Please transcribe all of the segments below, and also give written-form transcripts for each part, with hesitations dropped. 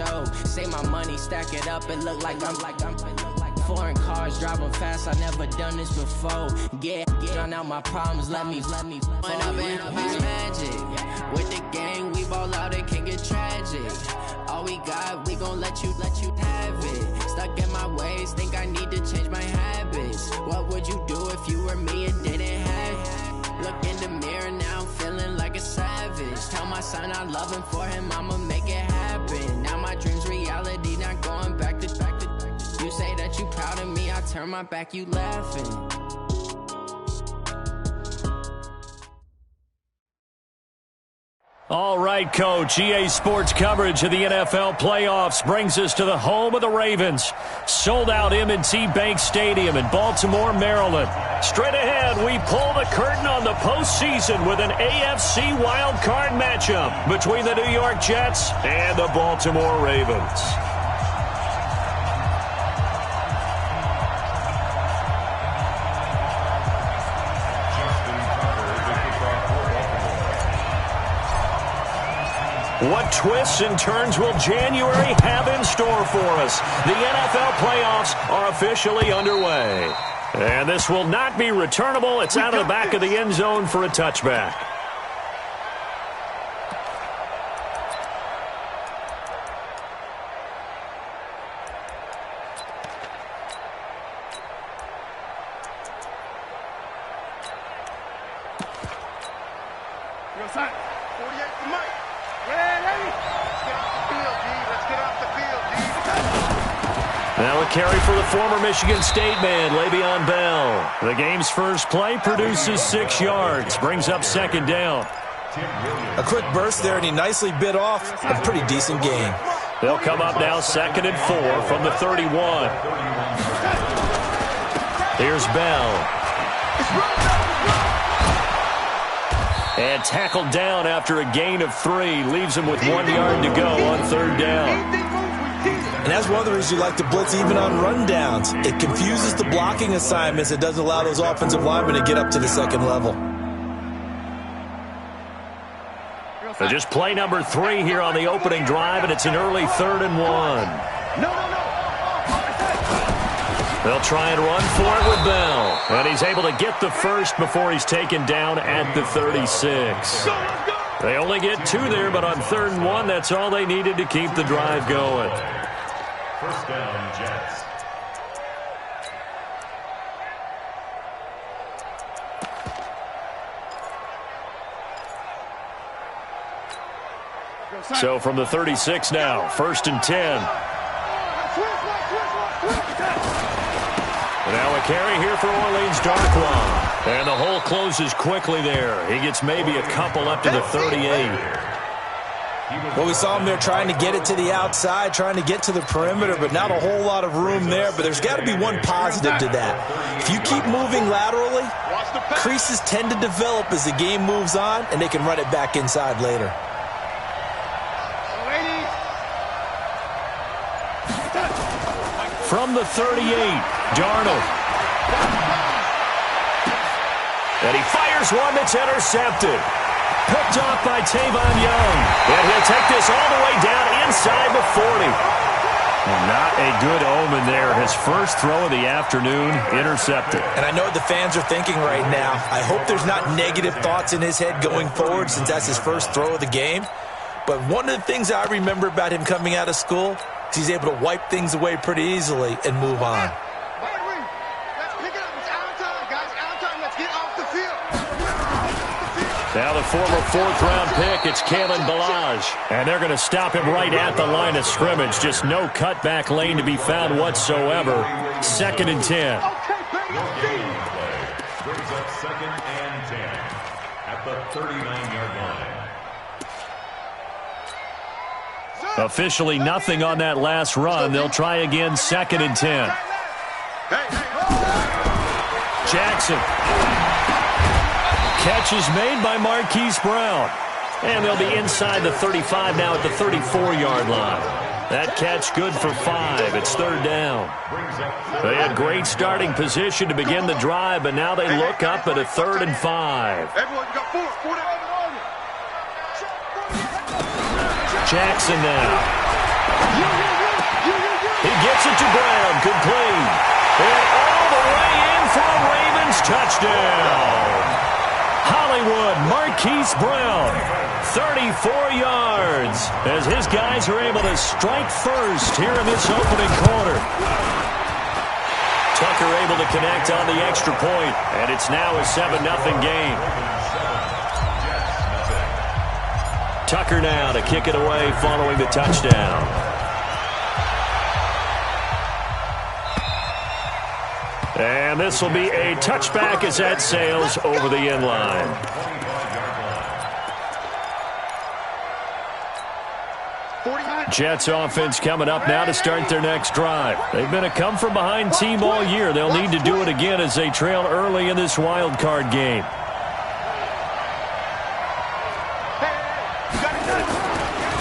show. Say my money, stack it up, it look like I'm foreign cars, driving fast, I never done this before. Get on out my problems, let me When I've been up is magic. With the gang, we ball out, it can get tragic. All we got, we gon' let you have it. Stuck in my ways, think I need to change my habits. What would you do if you were me and didn't have it? Look in the mirror now, I'm feeling like a savage. Tell my son I love him, for him I'ma make it happen. Now my dream's reality, not going back to. You say that you proud of me, I turn my back, you laughing. All right, Coach. EA Sports coverage of the NFL playoffs brings us to the home of the Ravens. Sold out M&T Bank Stadium in Baltimore, Maryland. Straight ahead, we pull the curtain on the postseason with an AFC wildcard matchup between the New York Jets and the Baltimore Ravens. What twists and turns will January have in store for us? The NFL playoffs are officially underway. And this will not be returnable. It's out of the back of the end zone for a touchback. Now a carry for the former Michigan State man, Le'Veon Bell. The game's first play produces 6 yards, brings up second down. A quick burst there, and he nicely bit off a pretty decent gain. They'll come up now 2nd and 4 from the 31. Here's Bell. And tackled down after a gain of 3. Leaves him with 1 yard to go on 3rd down. And that's one of the reasons you like to blitz even on rundowns. It confuses the blocking assignments. It doesn't allow those offensive linemen to get up to the second level. So just play number 3 here on the opening drive, and it's an early 3rd and 1. They'll try and run for it with Bell. And he's able to get the first before he's taken down at the 36. They only get 2 there, but on 3rd and 1, that's all they needed to keep the drive going. First down, Jets. So from the 36 now, 1st and 10. Now a carry here for Orleans Darkwa. And the hole closes quickly there. He gets maybe a couple up to the 38. Well, we saw him there trying to get it to the outside, trying to get to the perimeter, but not a whole lot of room there. But there's got to be one positive to that. If you keep moving laterally, creases tend to develop as the game moves on, and they can run it back inside later. From the 38, Darnold. And he fires one that's intercepted. Picked off by Tavon Young. And he'll take this all the way down inside the 40. Well, not a good omen there. His first throw of the afternoon intercepted. And I know what the fans are thinking right now. I hope there's not negative thoughts in his head going forward since that's his first throw of the game. But one of the things I remember about him coming out of school is he's able to wipe things away pretty easily and move on. Now the former 4th-round pick, it's Kalen Ballage. And they're going to stop him right at the line of scrimmage. Just no cutback lane to be found whatsoever. 2nd and 10. Brings up 2nd and 10 at the 39-yard line. Officially nothing on that last run. They'll try again 2nd and 10. Jackson. Catch is made by Marquise Brown. And they'll be inside the 35 now at the 34-yard line. That catch good for 5. It's 3rd down. They had great starting position to begin the drive, but now they look up at a 3rd and 5. Jackson now. He gets it to Brown, complete. And all the way in for a Ravens touchdown. Hollywood Marquise Brown, 34 yards, as his guys are able to strike first here in this opening quarter. Tucker able to connect on the extra point, and it's now a 7-0 game. Tucker now to kick it away following the touchdown. And this will be a touchback as that sails over the end line. Jets offense coming up now to start their next drive. They've been a come-from-behind team all year. They'll need to do it again as they trail early in this wild card game.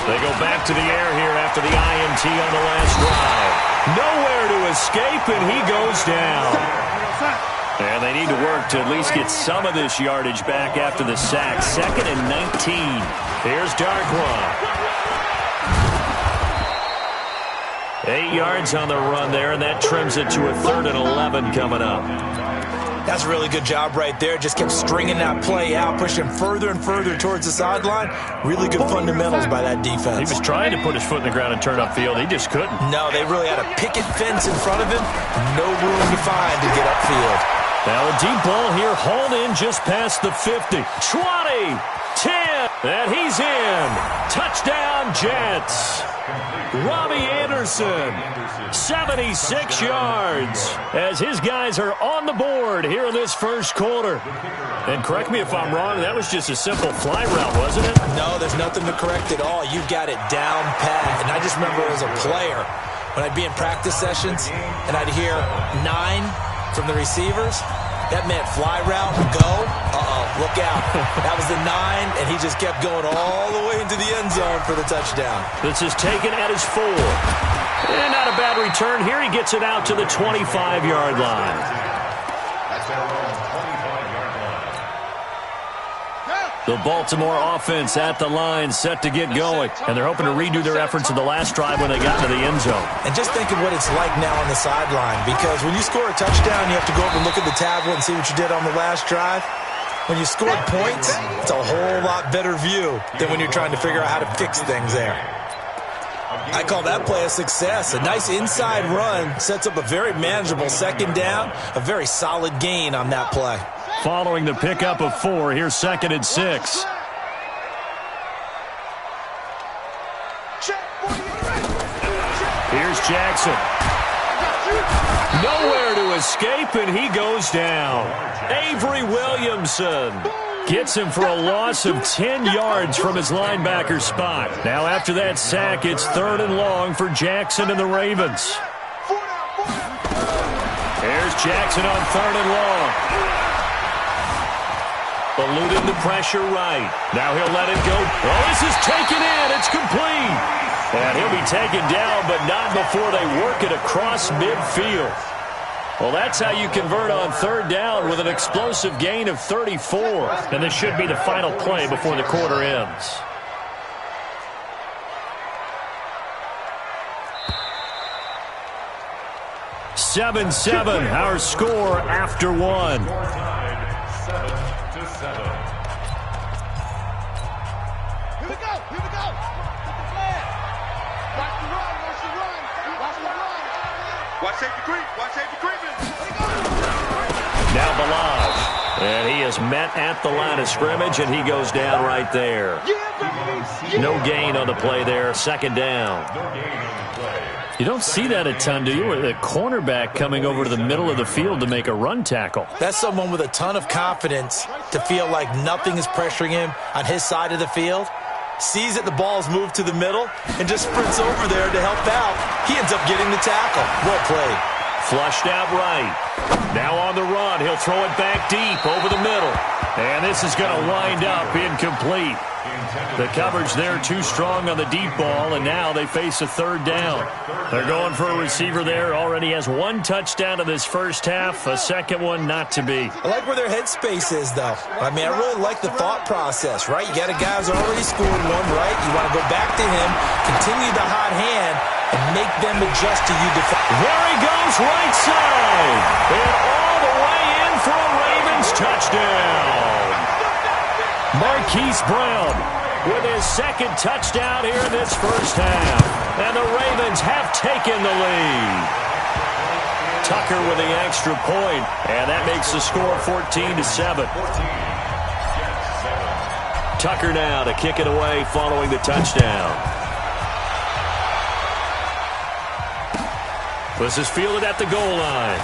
They go back to the air here after the INT on the last drive. Nowhere to escape, and he goes down. And they need to work to at least get some of this yardage back after the sack. 2nd and 19. Here's Darkwa. 8 yards on the run there, and that trims it to a 3rd and 11 coming up. That's a really good job right there. Just kept stringing that play out, pushing further and further towards the sideline. Really good fundamentals by that defense. He was trying to put his foot in the ground and turn upfield. He just couldn't. No, they really had a picket fence in front of him. No room to find to get upfield. Now a deep ball here, hauled in just past the 50. 20, 10, and he's in. Touchdown, Jets. Robbie Anderson, 76 yards, as his guys are on the board here in this first quarter. And correct me if I'm wrong, that was just a simple fly route, wasn't it? No, there's nothing to correct at all. You've got it down pat. And I just remember as a player, when I'd be in practice sessions and I'd hear 9 from the receivers, that meant fly route, go, look out. That was the 9, and he just kept going all the way into the end zone for the touchdown. This is taken at his 4. And not a bad return here. He gets it out to the 25-yard line. That's their own 25-yard line. The Baltimore offense at the line, set to get going. And they're hoping to redo their efforts in the last drive when they got into the end zone. And just think of what it's like now on the sideline, because when you score a touchdown, you have to go over and look at the tablet and see what you did on the last drive. When you scored points, it's a whole lot better view than when you're trying to figure out how to fix things there. I call that play a success. A nice inside run sets up a very manageable 2nd down, a very solid gain on that play. Following the pickup of 4, here's 2nd and 6. Here's Jackson. Nowhere to escape, and he goes down. Avery Williamson gets him for a loss of 10 yards from his linebacker spot. Now after that sack, it's 3rd and long for Jackson and the Ravens. Here's Jackson on 3rd and long. Eluding the pressure right. Now he'll let it go. Oh, this is taken in. It's complete. And he'll be taken down, but not before they work it across midfield. Well, that's how you convert on 3rd down with an explosive gain of 34. And this should be the final play before the quarter ends. "7-7, our score after 1. 7-7. Here we go. Get the flag. Watch the run. Watch the run. Watch safety creep. Watch safety creeping. Now Balaj, and he is met at the line of scrimmage, and he goes down right there. No gain on the play there, 2nd down. You don't see that a ton, do you? With a cornerback coming over to the middle of the field to make a run tackle. That's someone with a ton of confidence to feel like nothing is pressuring him on his side of the field. Sees that the ball's moved to the middle and just sprints over there to help out. He ends up getting the tackle. Well played. Flushed out right. Now on the run, he'll throw it back deep over the middle. And this is going to wind up incomplete. The coverage there too strong on the deep ball, and now they face a 3rd down. They're going for a receiver there. Already has 1 touchdown in this first half, a 2nd one not to be. I like where their headspace is, though. I mean, I really like the thought process, right? You got a guy who's already scored 1, right? You want to go back to him, continue the hot hand, and make them adjust to you. There he goes, right side. And all the way in for a Ravens touchdown. Marquise Brown with his second touchdown here in this first half. And the Ravens have taken the lead. Tucker with the extra point, and that makes the score 14-7. Tucker now to kick it away following the touchdown. This is fielded at the goal line.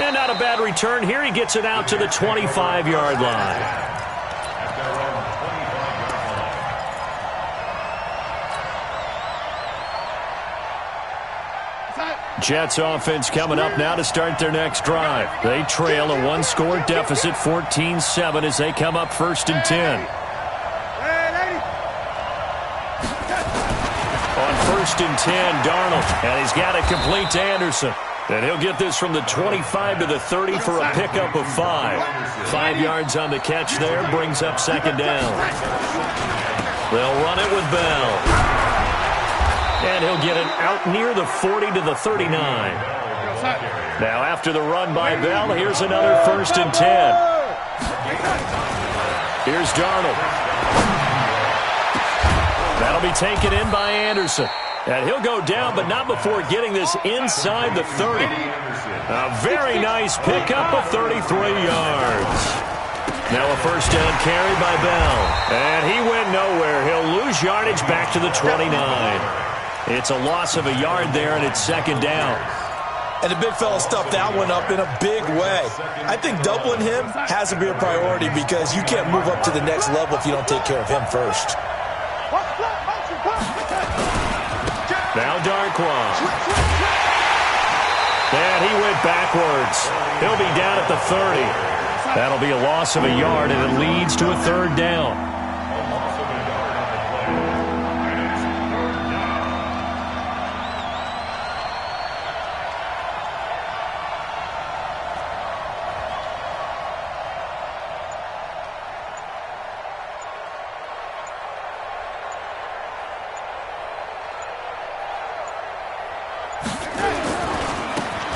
And not a bad return here. He gets it out to the 25-yard line. Jets offense coming up now to start their next drive. They trail a one-score deficit, 14-7, as they come up 1st and 10. On 1st and 10, Darnold, and he's got it complete to Anderson. And he'll get this from the 25 to the 30 for a pickup of 5. 5 yards on the catch there, brings up 2nd down. They'll run it with Bell. And he'll get it out near the 40 to the 39. Now after the run by Bell, here's another 1st and 10. Here's Darnold. That'll be taken in by Anderson. And he'll go down, but not before getting this inside the 30. A very nice pickup of 33 yards. Now a 1st down carry by Bell. And he went nowhere. He'll lose yardage back to the 29. It's a loss of a yard there, and it's 2nd down. And the big fella stuffed that one up in a big way. I think doubling him has to be a priority because you can't move up to the next level if you don't take care of him first. Now Darkwa. And he went backwards. He'll be down at the 30. That'll be a loss of a yard, and it leads to a 3rd down.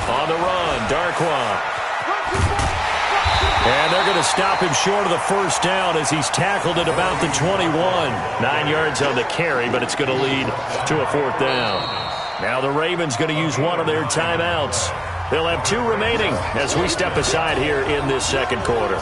On the run, Darkwa. And they're going to stop him short of the 1st down as he's tackled at about the 21. 9 yards on the carry, but it's going to lead to a 4th down. Now the Ravens going to use one of their timeouts. They'll have 2 remaining as we step aside here in this 2nd quarter.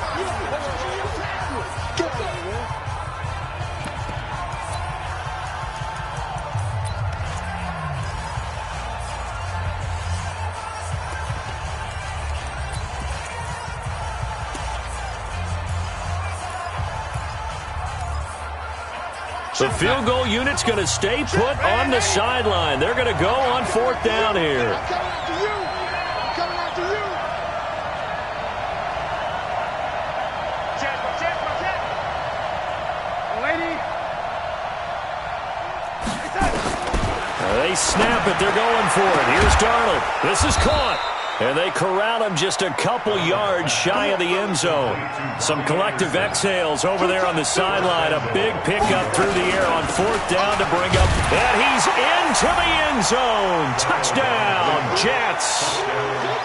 The field goal unit's going to stay put on the sideline. They're going to go on 4th down here. They snap it. They're going for it. Here's Darnold. This is caught. And they corral him just a couple yards shy of the end zone. Some collective exhales over there on the sideline. A big pickup through the air on 4th down to bring up. And he's into the end zone. Touchdown, Jets.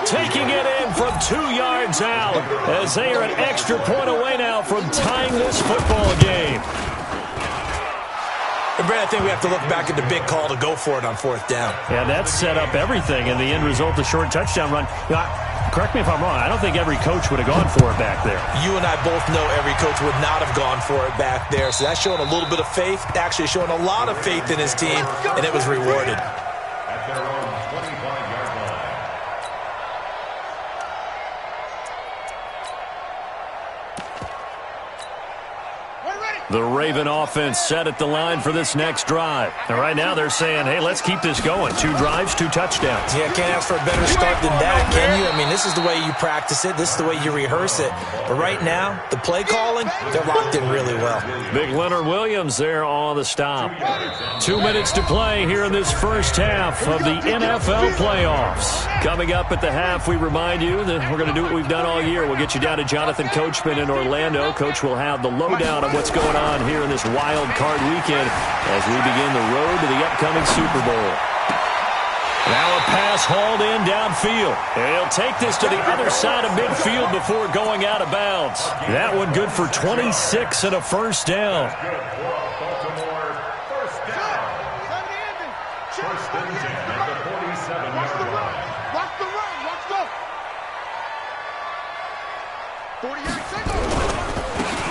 Taking it in from 2 yards out as they are an extra point away now from tying this football game. And Brad, I think we have to look back at the big call to go for it on 4th down. Yeah, that set up everything in the end result, the short touchdown run. You know, correct me if I'm wrong, I don't think every coach would have gone for it back there. You and I both know every coach would not have gone for it back there. So that's showing a little bit of faith, actually showing a lot of faith in his team, and it was rewarded. At their own 25-yard line. The Raven offense set at the line for this next drive. And right now they're saying, hey, let's keep this going. 2 drives, 2 touchdowns. Yeah, can't ask for a better start than that, can you? I mean, this is the way you practice it. This is the way you rehearse it. But right now, the play calling, they're locked in really well. Big Leonard Williams there on the stop. 2 minutes to play here in this first half of the NFL playoffs. Coming up at the half, we remind you that we're going to do what we've done all year. We'll get you down to Jonathan Coachman in Orlando. Coach will have the lowdown on what's going on here in this wild card weekend as we begin the road to the upcoming Super Bowl. Now a pass hauled in downfield. And he'll take this to the other side of midfield before going out of bounds. That one good for 26 and a first down.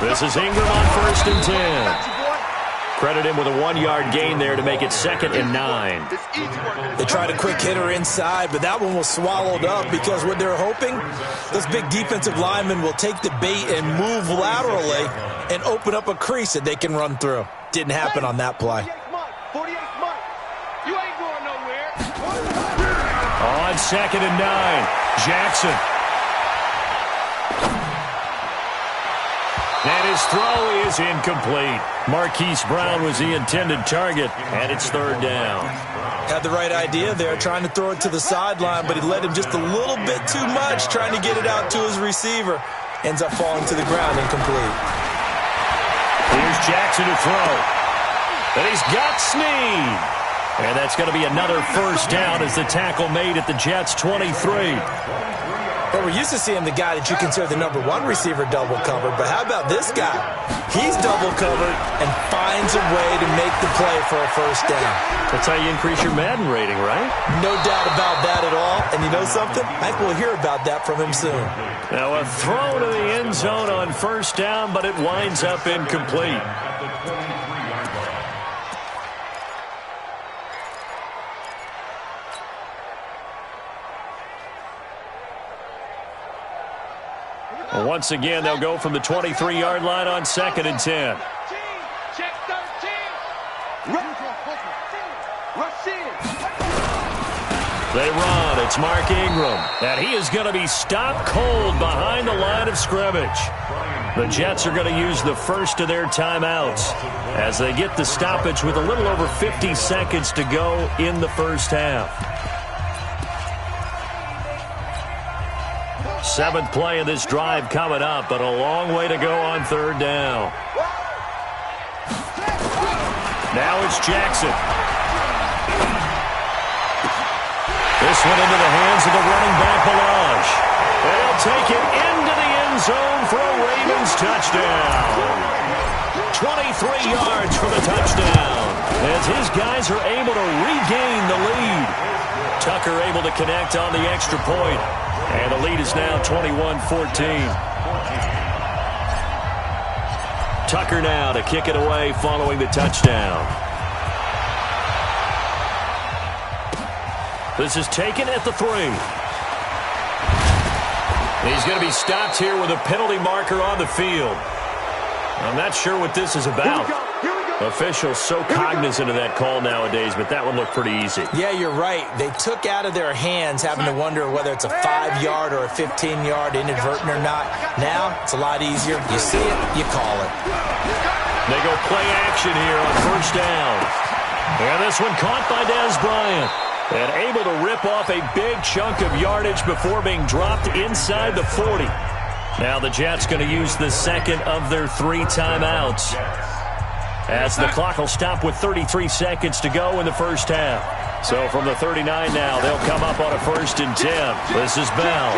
This is Ingram on 1st and 10. Credit him with a 1-yard gain there to make it 2nd and 9. They tried a quick hitter inside, but that one was swallowed up because what they're hoping, those big defensive linemen will take the bait and move laterally and open up a crease that they can run through. Didn't happen on that play. On 2nd and 9, Jackson. And his throw is incomplete. Marquise Brown was the intended target, and it's 3rd down. Had the right idea there, trying to throw it to the sideline, but he led him just a little bit too much, trying to get it out to his receiver. Ends up falling to the ground incomplete. Here's Jackson to throw. And he's got Snead. And that's going to be another first down as the tackle made at the Jets' 23. Well, we're used to seeing the guy that you consider the #1 receiver double covered, but how about this guy? He's double covered and finds a way to make the play for a first down. That's how you increase your Madden rating, right? No doubt about that at all. And you know something? I think we'll hear about that from him soon. Now a throw to the end zone on first down, but it winds up incomplete. Once again, they'll go from the 23-yard line on 2nd and 10. They run. It's Mark Ingram. And he is going to be stopped cold behind the line of scrimmage. The Jets are going to use the first of their timeouts as they get the stoppage with a little over 50 seconds to go in the first half. 7th play of this drive coming up, but a long way to go on 3rd down. Now it's Jackson. This one into the hands of the running back, Ballage. They'll take it into the end zone for a Ravens touchdown. 23 yards for the touchdown as his guys are able to regain the lead. Tucker able to connect on the extra point. And the lead is now 21-14. Tucker now to kick it away following the touchdown. This is taken at the 3. He's going to be stopped here with a penalty marker on the field. I'm not sure what this is about. Officials so cognizant of that call nowadays, but that one looked pretty easy. Yeah, you're right. They took out of their hands having to wonder whether it's a 5-yard or a 15-yard inadvertent or not. Now, it's a lot easier. You see it, you call it. They go play action here on first down. And this one caught by Dez Bryant. And able to rip off a big chunk of yardage before being dropped inside the 40. Now the Jets going to use the second of their 3 timeouts, as the clock will stop with 33 seconds to go in the first half. So from the 39 now, they'll come up on a 1st and 10. This is Bell.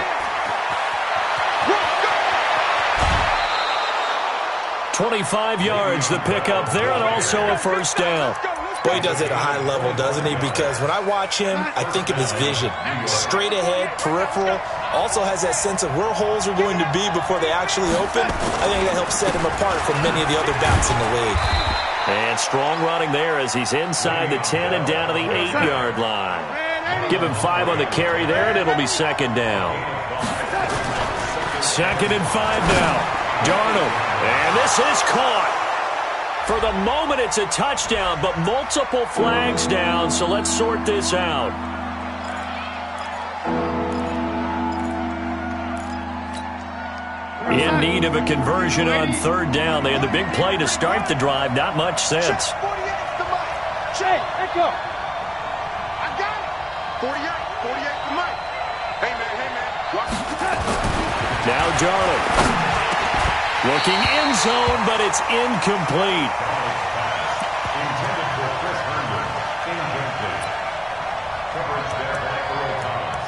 25 yards the pickup there, and also a first down. Well, he does it at a high level, doesn't he? Because when I watch him, I think of his vision. Straight ahead, peripheral. Also has that sense of where holes are going to be before they actually open. I think that helps set him apart from many of the other backs in the league. And strong running there as he's inside the 10 and down to the 8-yard line. Give him 5 on the carry there, and it'll be 2nd down. 2nd and 5 now. Darnold. And this is caught. For the moment, it's a touchdown, but multiple flags down, so let's sort this out. In need of a conversion on third down. They had the big play to start the drive. Not much sense. Shay, echo. I got it. 48 to Mike. Hey, man. Now Darnold. Looking in zone, but it's incomplete. Intended for Chris Herndon. Incomplete. Coverage there by Earl Thomas.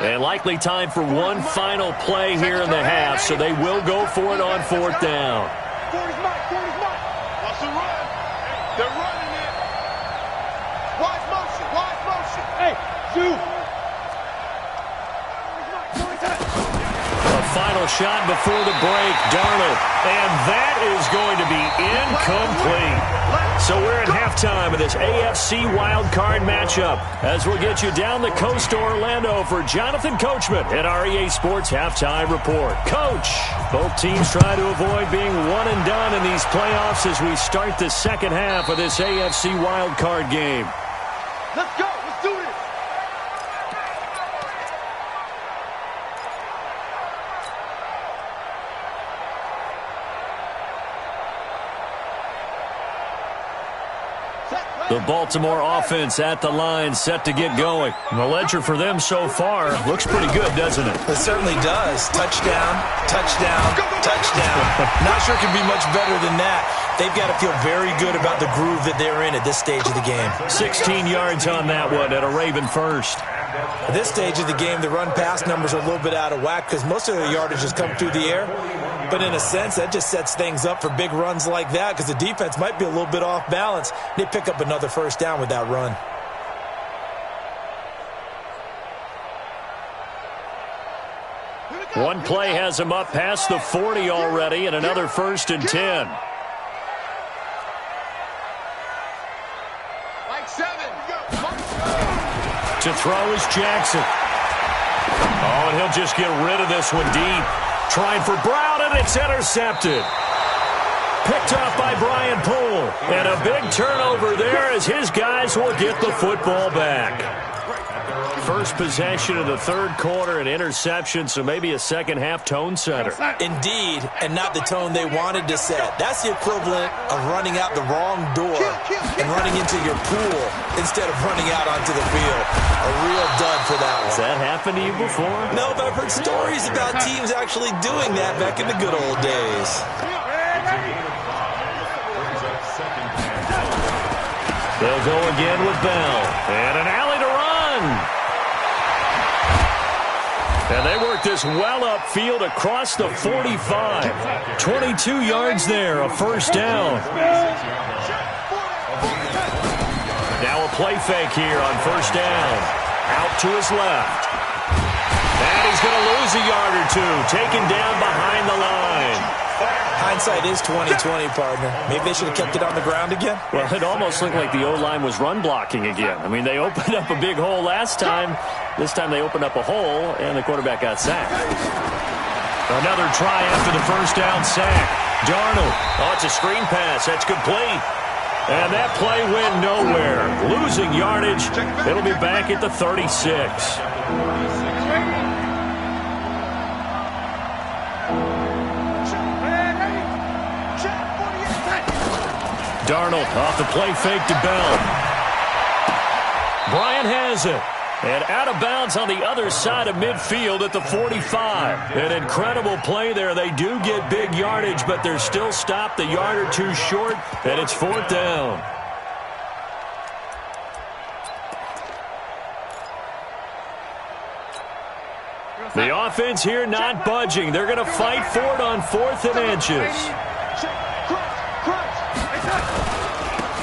And likely time for one final play here in the half, so they will go for it on fourth down. 40's Mike. What's the run? They're running it. Wide motion. Hey, shoot. A final shot before the break, Darnold. And that is going to be incomplete. So we're at halftime of this AFC wildcard matchup as we'll get you down the coast to Orlando for Jonathan Coachman at our EA Sports Halftime Report. Coach, both teams try to avoid being one and done in these playoffs as we start the second half of this AFC wildcard game. Let's go. Let's do this. The Baltimore offense at the line, set to get going. And the ledger for them so far looks pretty good, doesn't it? It certainly does. Touchdown. Not sure it can be much better than that. They've got to feel very good about the groove that they're in at this stage of the game. 16 yards on that one at a Raven first. At this stage of the game, the run-pass numbers are a little bit out of whack because most of the yardage has come through the air. But in a sense, that just sets things up for big runs like that because the defense might be a little bit off balance. They pick up another first down with that run. One play has him up past the 40 already and another 1st and 10. Like 7. To throw is Jackson. Oh, and he'll just get rid of this one deep. Trying for Brown, and it's intercepted. Picked off by Brian Poole. And a big turnover there as his guys will get the football back. First possession of the third quarter, an interception, so maybe a second-half tone setter. Indeed, and not the tone they wanted to set. That's the equivalent of running out the wrong door and running into your pool instead of running out onto the field. A real dud for that one. Has that happened to you before? No, but I've heard stories about teams actually doing that back in the good old days. They'll go again with Bell. And an alley to run. And they work this well upfield across the 45. 22 yards there, a first down. Now a play fake here on first down. Out to his left. And he's going to lose a yard or two, taken down behind the line. Hindsight is 20/20, partner. Maybe they should have kept it on the ground again. Well, it almost looked like the O-line was run blocking again. I mean, they opened up a big hole last time. This time they opened up a hole, and the quarterback got sacked. Another try after the first down sack. Darnold. Oh, it's a screen pass. That's complete. And that play went nowhere. Losing yardage. It'll be back at the 36. Darnold off the play fake to Bell. Bryant has it. And out of bounds on the other side of midfield at the 45. An incredible play there. They do get big yardage, but they're still stopped a yard or two short, and it's fourth down. The offense here not budging. They're going to fight for it on 4th and inches.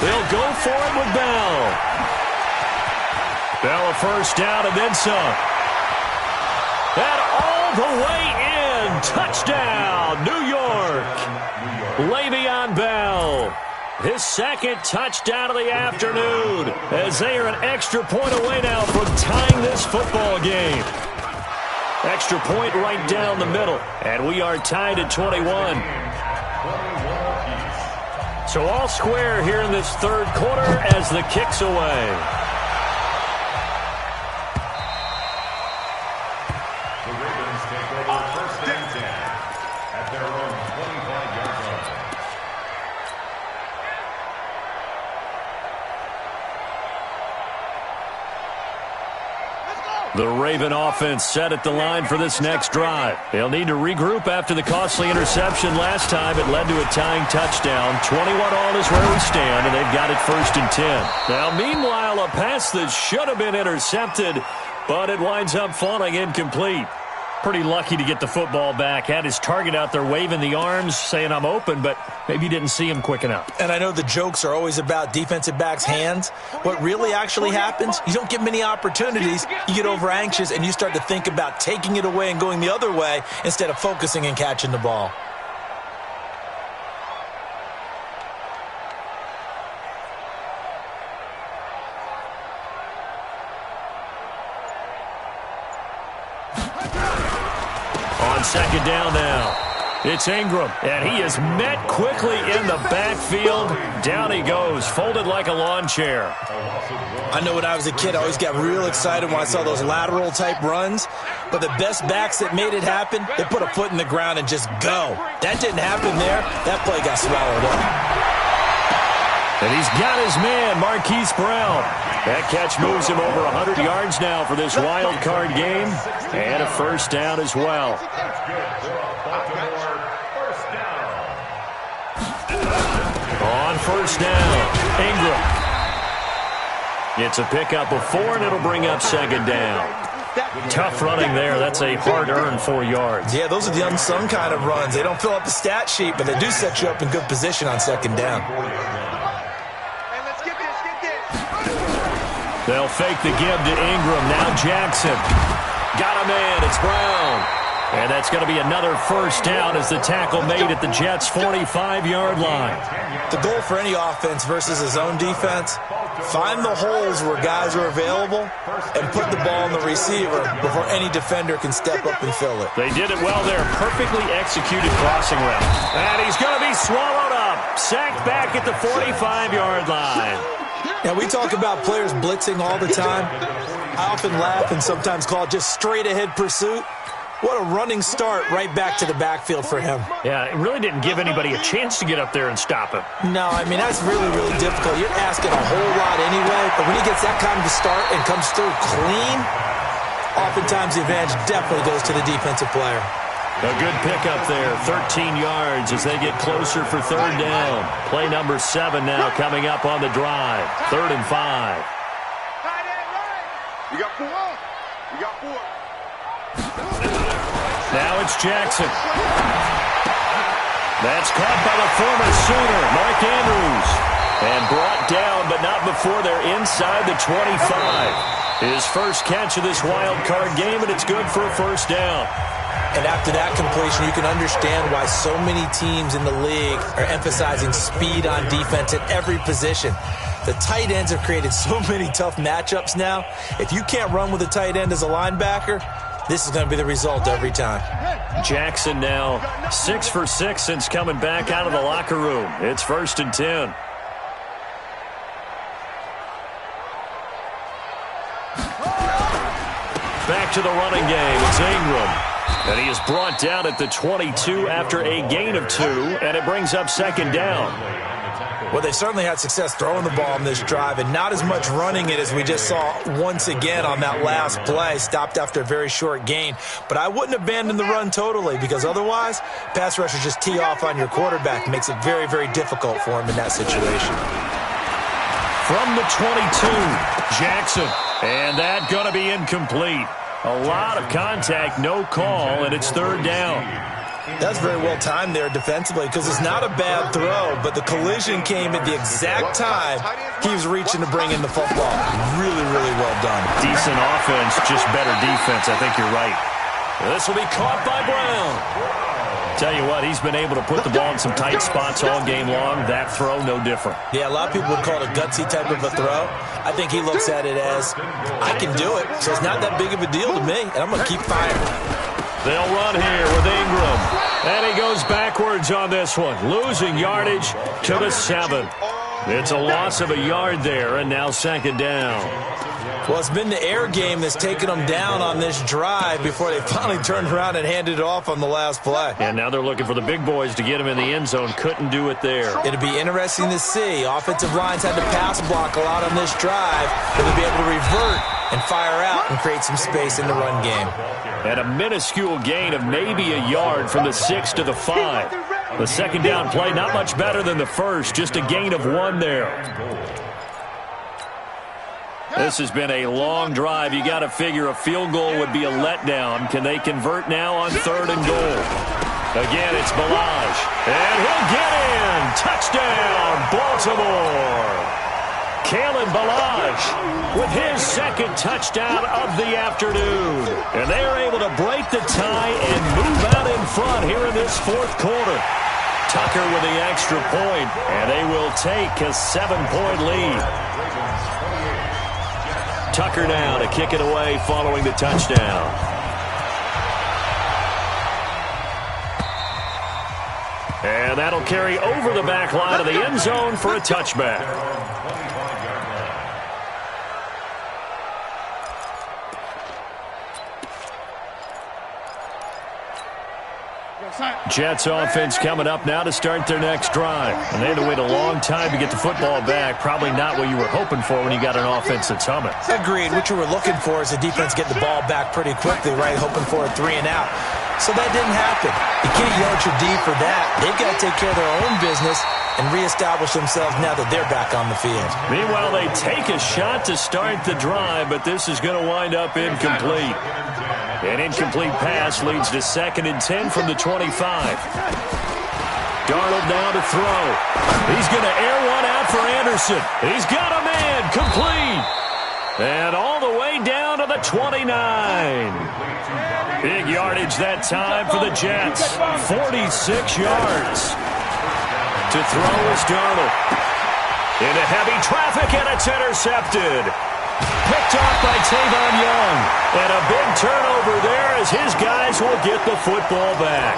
They'll go for it with Bell. Bell a first down and then some. And all the way in. Touchdown, New York. Le'Veon Bell. His second touchdown of the afternoon as they are an extra point away now from tying this football game. Extra point right down the middle. And we are tied at 21. So all square here in this third quarter as the kick's away. take over first and 10 at their own 25-yard line. The Raven offense set at the line for this next drive. They'll need to regroup after the costly interception last time. It led to a tying touchdown. 21-all is where we stand, and they've got it first and 10. Now, meanwhile, a pass that should have been intercepted, but it winds up falling incomplete. Pretty lucky to get the football back. Had his target out there waving the arms, saying I'm open, but maybe didn't see him quick enough. And I know the jokes are always about defensive backs' hands. What really actually happens, you don't get many opportunities. You get over anxious, and you start to think about taking it away and going the other way instead of focusing and catching the ball. Second down now. It's Ingram, and he is met quickly in the backfield. Down he goes, folded like a lawn chair. I know when I was a kid, I always got real excited when I saw those lateral-type runs. But the best backs that made it happen, they put a foot in the ground and just go. That didn't happen there. That play got swallowed up. And he's got his man, Marquise Brown. That catch moves him over 100 yards now for this wild card game. And a first down as well. On first down, Ingram. It's a pickup of 4, and it'll bring up second down. Tough running there. That's a hard-earned 4 yards. Yeah, those are the unsung kind of runs. They don't fill up the stat sheet, but they do set you up in good position on second down. They'll fake the give to Ingram. Now Jackson. Got a man. It's Brown. And that's going to be another first down as the tackle made at the Jets' 45-yard line. The goal for any offense versus his own defense, find the holes where guys are available and put the ball in the receiver before any defender can step up and fill it. They did it well there. Perfectly executed crossing route. And he's going to be swallowed up. Sacked back at the 45-yard line. Now, we talk about players blitzing all the time. I often laugh and sometimes call it just straight-ahead pursuit. What a running start right back to the backfield for him. Yeah, it really didn't give anybody a chance to get up there and stop him. No, I mean, that's really, really difficult. You're asking a whole lot anyway, but when he gets that kind of a start and comes through clean, oftentimes the advantage definitely goes to the defensive player. A good pickup there, 13 yards as they get closer for third down. Play number 7 now coming up on the drive. 3rd and 5. You got 4. You got 4. Now it's Jackson. That's caught by the former Sooner, Mark Andrews. And brought down, but not before they're inside the 25. His first catch of this wild card game, and it's good for a first down. And after that completion, you can understand why so many teams in the league are emphasizing speed on defense at every position. The tight ends have created so many tough matchups now. If you can't run with a tight end as a linebacker, this is going to be the result every time. Jackson now 6 for 6 since coming back out of the locker room. It's 1st and 10. Back to the running game. It's Ingram. And he is brought down at the 22 after a gain of 2, and it brings up second down. Well, they certainly had success throwing the ball in this drive and not as much running it as we just saw once again on that last play. Stopped after a very short gain. But I wouldn't abandon the run totally because otherwise, pass rushers just tee off on your quarterback. It makes it very, very difficult for him in that situation. From the 22, Jackson. And that going to be incomplete. A lot of contact, no call, and it's 3rd down. That's very well timed there defensively because it's not a bad throw, but the collision came at the exact time he was reaching to bring in the football. Really, really well done. Decent offense, just better defense. I think you're right. This will be caught by Brown. Tell you what, he's been able to put the ball in some tight spots all game long. That throw, no different. Yeah, a lot of people would call it a gutsy type of a throw. I think he looks at it as, I can do it, so it's not that big of a deal to me, and I'm going to keep firing. They'll run here with Ingram. And he goes backwards on this one, losing yardage to the 7. It's a loss of a yard there, and now second down. Well, it's been the air game that's taken them down on this drive before they finally turned around and handed it off on the last play. And now they're looking for the big boys to get him in the end zone. Couldn't do it there. It'll be interesting to see. Offensive lines had to pass block a lot on this drive. They'll be able to revert and fire out and create some space in the run game. And a minuscule gain of maybe a yard from the 6 to the 5. The second down play, not much better than the first, just a gain of 1 there. This has been a long drive. You got to figure a field goal would be a letdown. Can they convert now on 3rd and goal? Again, it's Ballage. And he'll get in. Touchdown, Baltimore. Kalen Ballage with his second touchdown of the afternoon. And they are able to break the tie and move out in front here in this 4th quarter. Tucker with the extra point, and they will take a 7-point lead. Tucker now to kick it away following the touchdown. And that'll carry over the back line of the end zone for a touchback. Jets offense coming up now to start their next drive. And they had to wait a long time to get the football back. Probably not what you were hoping for when you got an offense that's humming. Agreed. What you were looking for is the defense getting the ball back pretty quickly, right? Hoping for a 3 and out. So that didn't happen. You can't yell at your D for that. They've got to take care of their own business and reestablish themselves now that they're back on the field. Meanwhile, they take a shot to start the drive, but this is going to wind up incomplete. An incomplete pass leads to 2nd and 10 from the 25. Darnold now to throw. He's going to air one out for Anderson. He's got a man. Complete. And all the way down to the 29. Big yardage that time for the Jets. 46 yards. To throw is Darnold. Into heavy traffic, and it's intercepted. Picked off by Tavon Young. And a big turnover there as his guys will get the football back.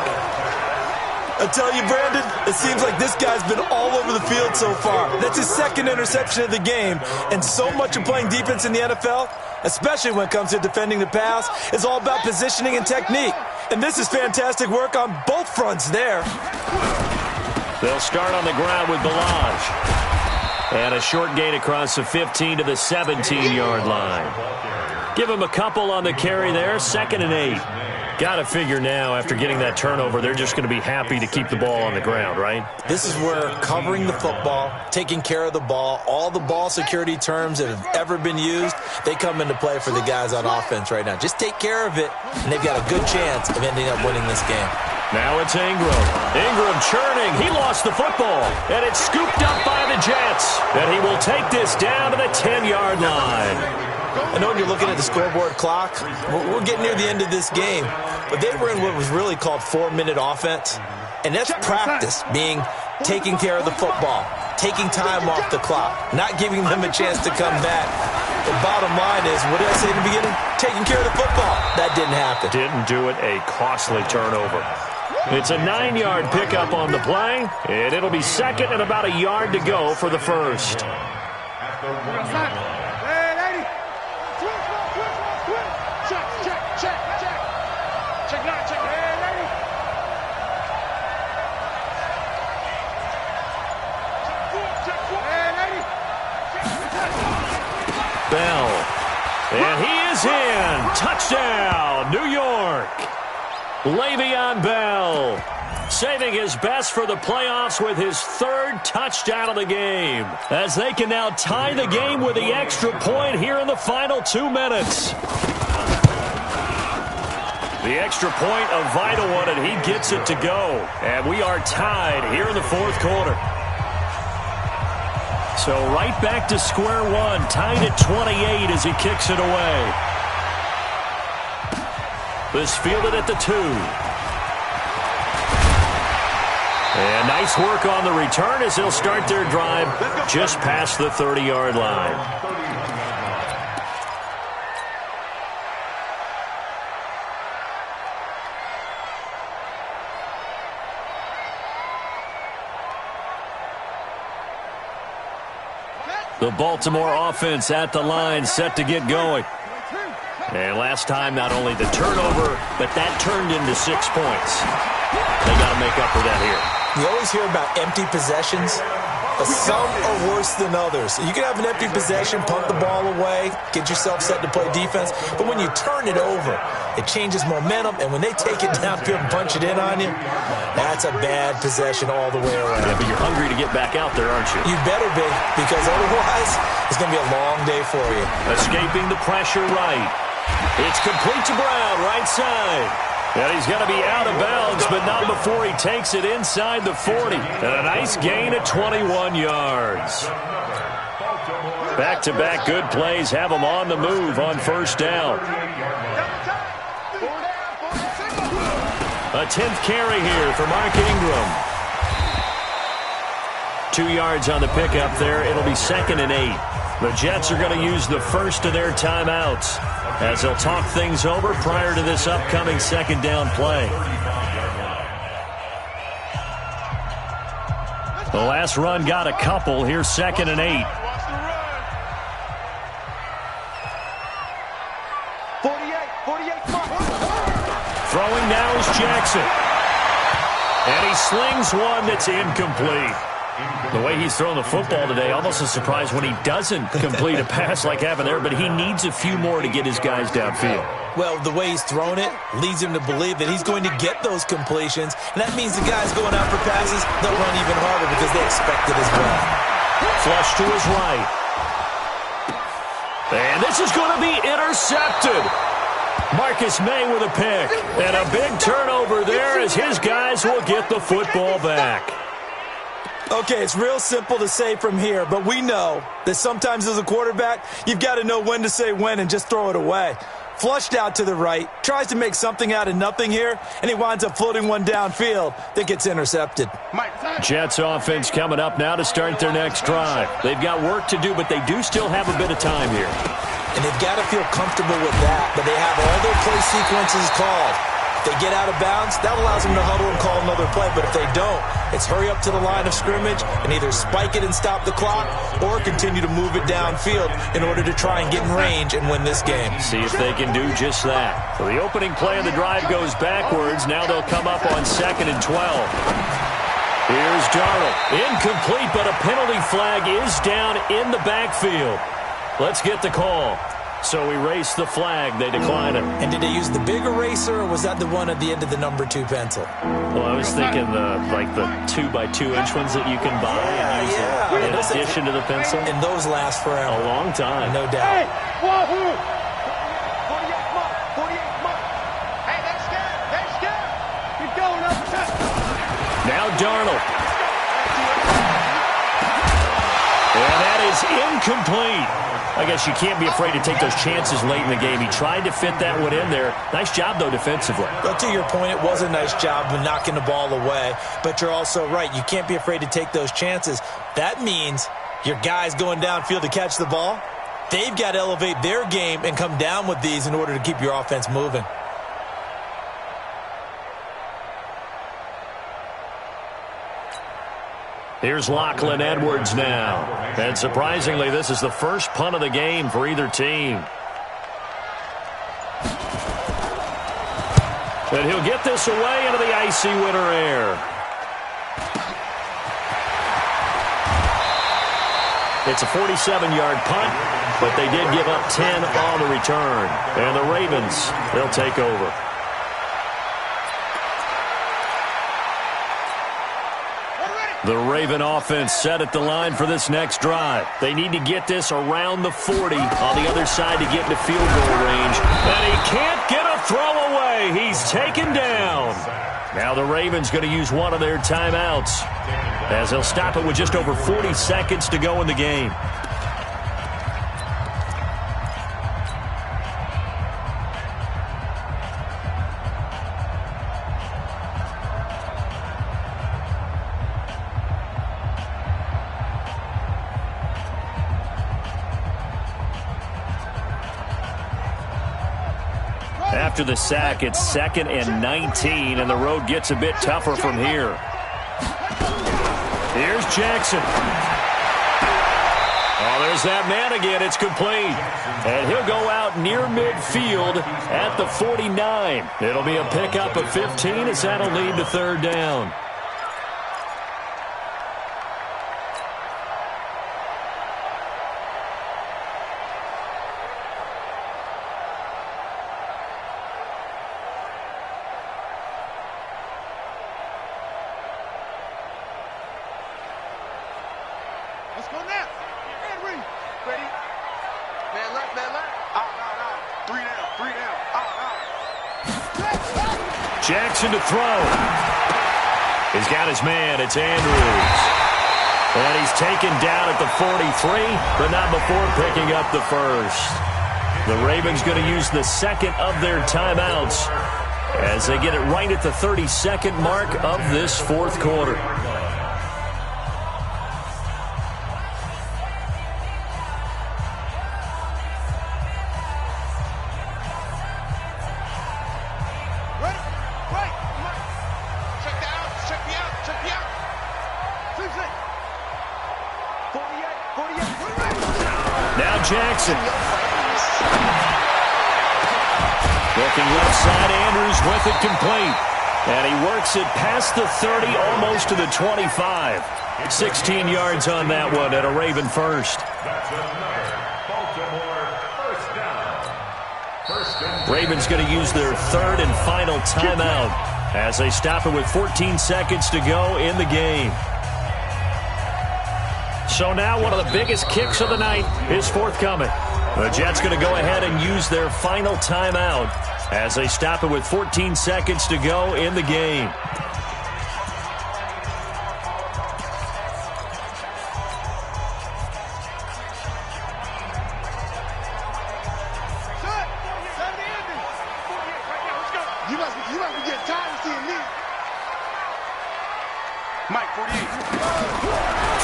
I tell you, Brandon, it seems like this guy's been all over the field so far. That's his 2nd interception of the game. And so much of playing defense in the NFL, especially when it comes to defending the pass, is all about positioning and technique. And this is fantastic work on both fronts there. They'll start on the ground with Ballage. And a short gain across the 15 to the 17-yard line. Give him a couple on the carry there, 2nd and 8. Got to figure now, after getting that turnover, they're just going to be happy to keep the ball on the ground, right? This is where covering the football, taking care of the ball, all the ball security terms that have ever been used, they come into play for the guys on offense right now. Just take care of it, and they've got a good chance of ending up winning this game. Now it's Ingram. Ingram churning. He lost the football, and it's scooped up by the Jets. And he will take this down to the 10-yard line. I know when you're looking at the scoreboard clock, we're getting near the end of this game, but they were in what was really called 4-minute offense. And that's practice, being taking care of the football, taking time off the clock, not giving them a chance to come back. The bottom line is, what did I say in the beginning? Taking care of the football. That didn't happen. Didn't do it, a costly turnover. It's a 9-yard pickup on the play, and it'll be 2nd and about a yard to go for the first. Bell. And he is in. Touchdown, New York. Le'Veon Bell saving his best for the playoffs with his 3rd touchdown of the game, as they can now tie the game with the extra point here in the final 2 minutes. The extra point, a vital one, and he gets it to go. And we are tied here in the 4th quarter. So right back to square one, tied at 28 as he kicks it away. This fielded at the 2. And nice work on the return as they'll start their drive just past the 30-yard line. The Baltimore offense at the line, set to get going. And last time, not only the turnover, but that turned into 6 points. They got to make up for that here. You always hear about empty possessions, but some are worse than others. You can have an empty possession, punt the ball away, get yourself set to play defense, but when you turn it over, it changes momentum, and when they take it downfield and punch it in on you, that's a bad possession all the way around. Yeah, but you're hungry to get back out there, aren't you? You better be, because otherwise, it's going to be a long day for you. Escaping the pressure right. It's complete to Brown, right side. And he's going to be out of bounds, but not before he takes it inside the 40. And a nice gain of 21 yards. Back-to-back good plays have him on the move on first down. A 10th carry here for Mark Ingram. 2 yards on the pickup there. It'll be 2nd and 8. The Jets are going to use the first of their timeouts as they'll talk things over prior to this upcoming second down play. The last run got a couple. Here's 2nd and 8. 48, Throwing now is Jackson. And he slings one that's incomplete. The way he's thrown the football today, almost a surprise when he doesn't complete a pass like happened there, but he needs a few more to get his guys downfield. Well, the way he's thrown it leads him to believe that he's going to get those completions, and that means the guys going out for passes, they'll run even harder because they expect it as well. Flush to his right. And this is going to be intercepted. Marcus May with a pick. And a big turnover there as his guys will get the football back. Okay, it's real simple to say from here, but we know that sometimes as a quarterback, you've got to know when to say when and just throw it away. Flushed out to the right, tries to make something out of nothing here, and he winds up floating one downfield that gets intercepted. Jets offense coming up now to start their next drive. They've got work to do, but they do still have a bit of time here. And they've got to feel comfortable with that, but they have all their play sequences called. If they get out of bounds, that allows them to huddle and call another play. But if they don't, it's hurry up to the line of scrimmage and either spike it and stop the clock or continue to move it downfield in order to try and get in range and win this game. See if they can do just that. So the opening play of the drive goes backwards. Now they'll come up on 2nd and 12. Here's Darnold. Incomplete, but a penalty flag is down in the backfield. Let's get the call. So erase the flag. They decline it. And did they use the big eraser, or was that the one at the end of the number 2 pencil? Well, I was thinking the 2x2-inch ones that you can buy in addition to the pencil. And those last forever. A long time. No doubt. Hey, wahoo! 48 mark. Hey, they're scared. Keep going up. Now Darnold. And that is incomplete. I guess you can't be afraid to take those chances late in the game. He tried to fit that one in there. Nice job, though, defensively. But to your point, it was a nice job of knocking the ball away. But you're also right. You can't be afraid to take those chances. That means your guys going downfield to catch the ball, they've got to elevate their game and come down with these in order to keep your offense moving. Here's Lachlan Edwards now. And surprisingly, this is the first punt of the game for either team. And he'll get this away into the icy winter air. It's a 47-yard punt, but they did give up 10 on the return. And the Ravens, they'll take over. The Raven offense set at the line for this next drive. They need to get this around the 40 on the other side to get into field goal range. And he can't get a throw away. He's taken down. Now the Ravens going to use one of their timeouts as they'll stop it with just over 40 seconds to go in the game. After the sack, it's 2nd and 19, and the road gets a bit tougher from here. Here's Jackson. Oh, there's that man again. It's complete. And he'll go out near midfield at the 49. It'll be a pickup of 15 as that'll lead to third down. Let's go now. Henry. Ready? Man left, man left. Out, out, out. Three down, out, out. Jackson to throw. He's got his man. It's Andrews. And he's taken down at the 43, but not before picking up the first. The Ravens going to use the second of their timeouts as they get it right at the 32nd mark of this fourth quarter. Jackson. Looking left side, Andrews with it complete. And he works it past the 30, almost to the 25. 16 yards on that one at a Raven first. That's another Baltimore first down. Ravens going to use their third and final timeout as they stop it with 14 seconds to go in the game. So now one of the biggest kicks of the night is forthcoming. The Jets going to go ahead and use their final timeout as they stop it with 14 seconds to go in the game. You must be getting tired of seeing me. Mike, 48.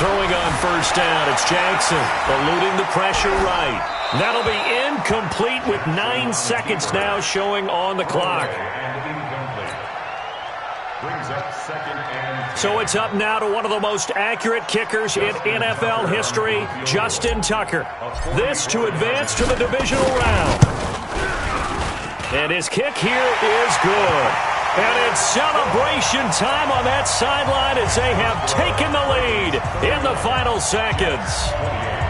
Throwing on first down, it's Jackson, eluding the pressure right. That'll be incomplete with 9 seconds now showing on the clock. So it's up now to one of the most accurate kickers in NFL history, Justin Tucker. This to advance to the divisional round. And his kick here is good. And it's celebration time on that sideline as they have taken the lead in the final seconds.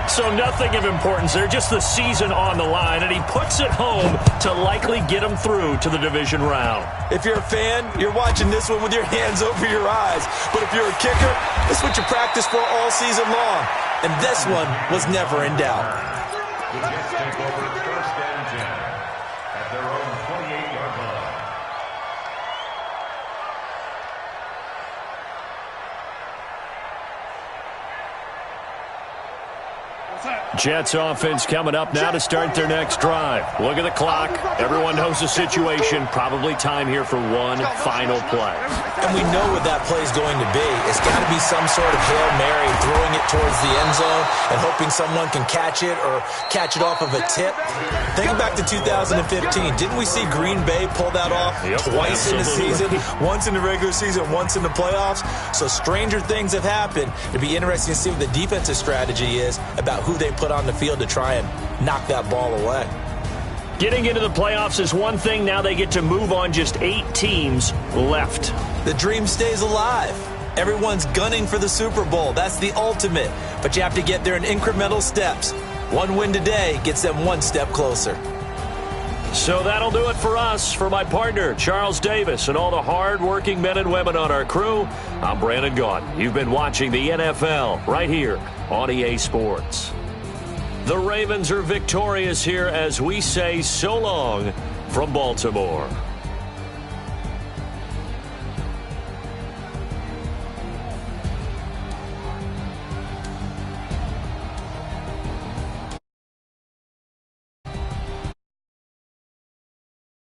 So nothing of importance there, just the season on the line, and he puts it home to likely get them through to the division round. If you're a fan, you're watching this one with your hands over your eyes. But if you're a kicker, it's what you practice for all season long. And this one was never in doubt. The Jets take over first and 10 at their own 28-yard line. Jets offense coming up now to start their next drive. Look at the clock. Everyone knows the situation. Probably time here for one final play. And we know what that play is going to be. It's got to be some sort of Hail Mary, throwing it towards the end zone and hoping someone can catch it or catch it off of a tip. Think back to 2015. Didn't we see Green Bay pull that off twice in the season? Once in the regular season, once in the playoffs. So stranger things have happened. It'd be interesting to see what the defensive strategy is about who they put on the field to try and knock that ball away. Getting into the playoffs is one thing. Now they get to move on. Just 8 teams left. The dream stays alive. Everyone's gunning for the Super Bowl. That's the ultimate. But you have to get there in incremental steps. One win today gets them one step closer. So that'll do it for us. For my partner, Charles Davis, and all the hard-working men and women on our crew, I'm Brandon Gaudin. You've been watching the NFL right here on EA Sports. The Ravens are victorious here as we say so long from Baltimore.